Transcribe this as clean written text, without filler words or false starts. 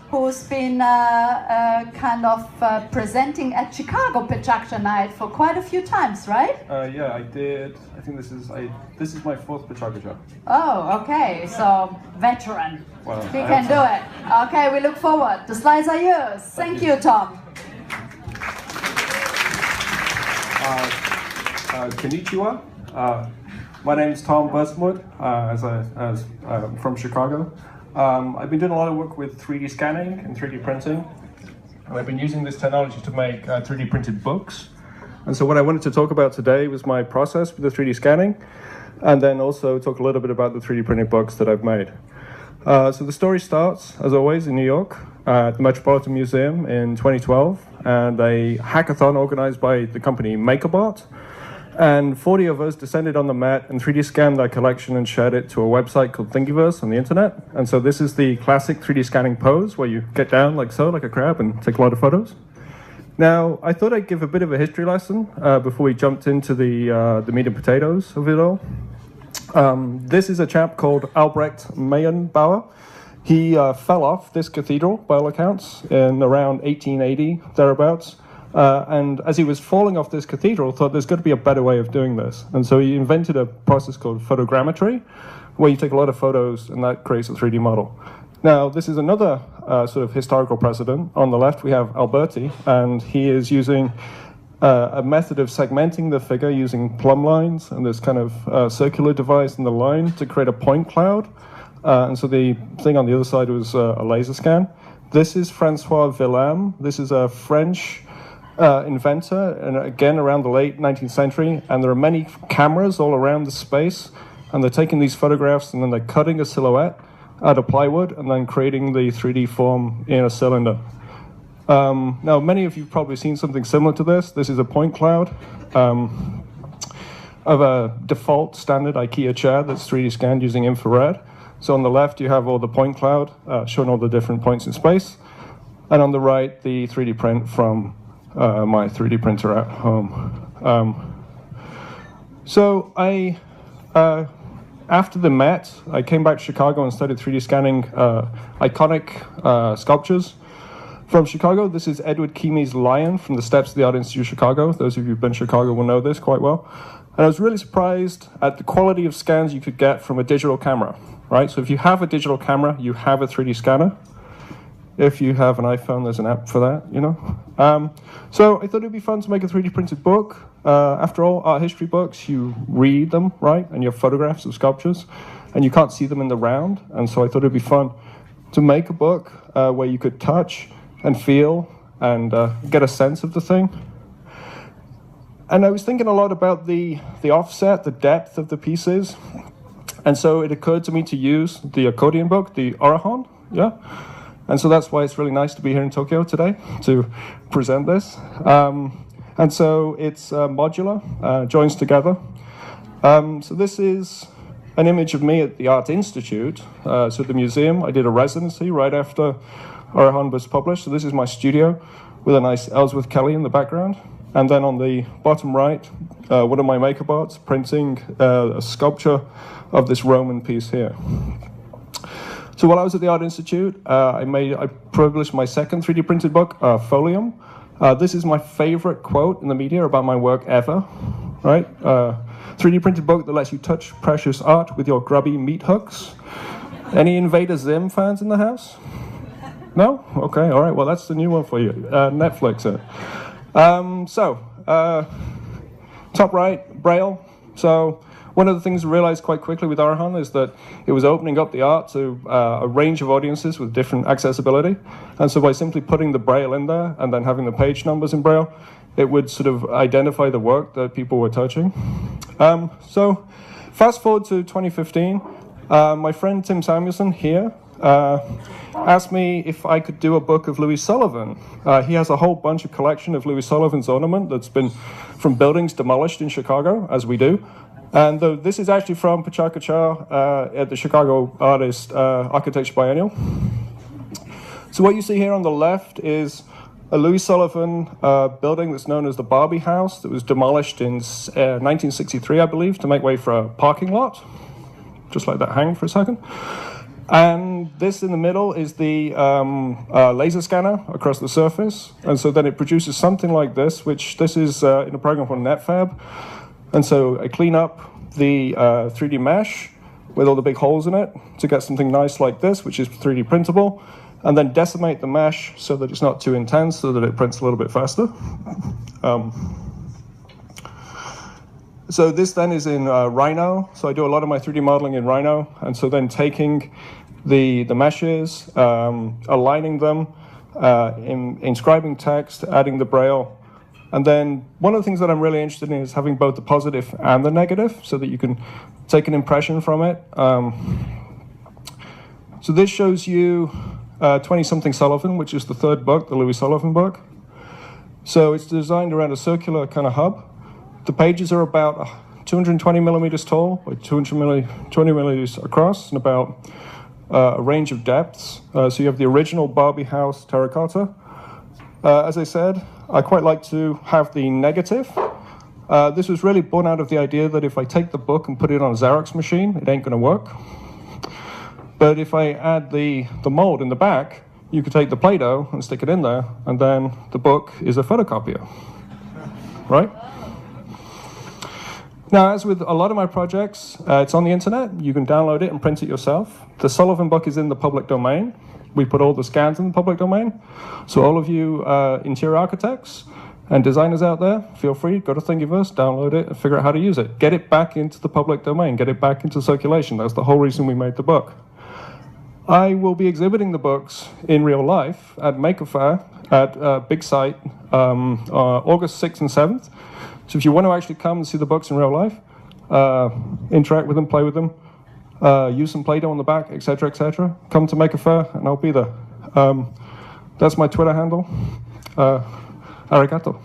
who's been kind of presenting at Chicago Pecha Kucha night for quite a few times, right? Yeah, I did. I think this is my fourth Pecha Kucha. Oh, okay. So veteran. Well, he can do it. Okay, we look forward. The slides are yours. Thank you, Tom. Konnichiwa. My name's Tom Burtonwood. I'm from Chicago. I've been doing a lot of work with 3D scanning and 3D printing, and I've been using this technology to make 3D printed books. And so what I wanted to talk about today was my process with the 3D scanning, and then also talk a little bit about the 3D printed books that I've made. So the story starts, as always, in New York at the Metropolitan Museum in 2012, and a hackathon organized by the company MakerBot. And 40 of us descended on the Met and 3D scanned our collection and shared it to a website called Thingiverse on the internet. And so this is the classic 3D scanning pose where you get down like so, like a crab, and take a lot of photos. Now, I thought I'd give a bit of a history lesson before we jumped into the meat and potatoes of it all. This is a chap called Albrecht Meyenbauer. He fell off this cathedral, by all accounts, in around 1880, thereabouts. And as he was falling off this cathedral, thought there's got to be a better way of doing this. And so he invented a process called photogrammetry, where you take a lot of photos and that creates a 3D model. Now, this is another sort of historical precedent. On the left, we have Alberti, and he is using a method of segmenting the figure using plumb lines and this kind of circular device in the line to create a point cloud. And so the thing on the other side was a laser scan. This is Francois Villame. This is a French inventor, and again around the late 19th century, and there are many cameras all around the space, and they're taking these photographs and then they're cutting a silhouette out of plywood and then creating the 3D form in a cylinder. Now, many of you have probably seen something similar to this. This is a point cloud of a default standard IKEA chair that's 3D scanned using infrared. So on the left you have all the point cloud showing all the different points in space, and on the right the 3D print from my 3D printer at home. So after the Met, I came back to Chicago and started 3D scanning iconic sculptures from Chicago. This is Edward Keamy's Lion from the steps of the Art Institute of Chicago. Those of you who've been to Chicago will know this quite well. And I was really surprised at the quality of scans you could get from a digital camera, right? So if you have a digital camera, you have a 3D scanner. If you have an iPhone, there's an app for that, you know. So I thought it'd be fun to make a 3D printed book. After all, art history books, you read them, right? And you have photographs of sculptures, and you can't see them in the round. And so I thought it'd be fun to make a book where you could touch and feel and get a sense of the thing. And I was thinking a lot about the offset, the depth of the pieces. And so it occurred to me to use the accordion book, the Orahon, yeah? And so that's why it's really nice to be here in Tokyo today to present this. And so it's modular, joins together. So this is an image of me at the Art Institute. So at the museum, I did a residency right after Orahon was published. So this is my studio with a nice Ellsworth Kelly in the background. And then on the bottom right, one of my MakerBots printing a sculpture of this Roman piece here. So while I was at the Art Institute, I published my second 3D printed book, Folium. This is my favorite quote in the media about my work ever, right? 3D printed book that lets you touch precious art with your grubby meat hooks. Any Invader Zim fans in the house? No? Okay, all right, well that's the new one for you. Netflix it. Top right, Braille. So one of the things I realized quite quickly with Orahon is that it was opening up the art to a range of audiences with different accessibility. And so by simply putting the Braille in there and then having the page numbers in Braille, it would sort of identify the work that people were touching. So fast forward to 2015, my friend Tim Samuelson here asked me if I could do a book of Louis Sullivan. He has a whole bunch of collection of Louis Sullivan's ornament that's been from buildings demolished in Chicago, as we do. And this is actually from Pecha Kucha at the Chicago Architecture Biennial. So what you see here on the left is a Louis Sullivan building that's known as the Barbie House that was demolished in 1963, I believe, to make way for a parking lot. Just let that hang for a second. And this in the middle is the laser scanner across the surface. And so then it produces something like this, which this is in a program called NetFab. And so I clean up the 3D mesh with all the big holes in it to get something nice like this, which is 3D printable, and then decimate the mesh so that it's not too intense, so that it prints a little bit faster. So this then is in Rhino. So I do a lot of my 3D modeling in Rhino, and so then taking the meshes, aligning them, inscribing text, adding the braille. And then one of the things that I'm really interested in is having both the positive and the negative so that you can take an impression from it. So this shows you 20-something Sullivan, which is the third book, the Louis Sullivan book. So it's designed around a circular kind of hub. The pages are about 220 millimeters tall by 220 millimeters across and about a range of depths. So you have the original Barbie house terracotta. As I said, I quite like to have the negative. This was really born out of the idea that if I take the book and put it on a Xerox machine, it ain't going to work. But if I add the mold in the back, you could take the Play-Doh and stick it in there, and then the book is a photocopier, right? Now, as with a lot of my projects, it's on the internet. You can download it and print it yourself. The Sullivan book is in the public domain. We put all the scans in the public domain. So all of you interior architects and designers out there, feel free, go to Thingiverse, download it, and figure out how to use it. Get it back into the public domain. Get it back into circulation. That's the whole reason we made the book. I will be exhibiting the books in real life at Maker Faire at Big Site August 6th and 7th. So if you want to actually come and see the books in real life, interact with them, play with them, use some Play-Doh on the back, etc., come to Maker Faire and I'll be there. That's my Twitter handle. Arigato.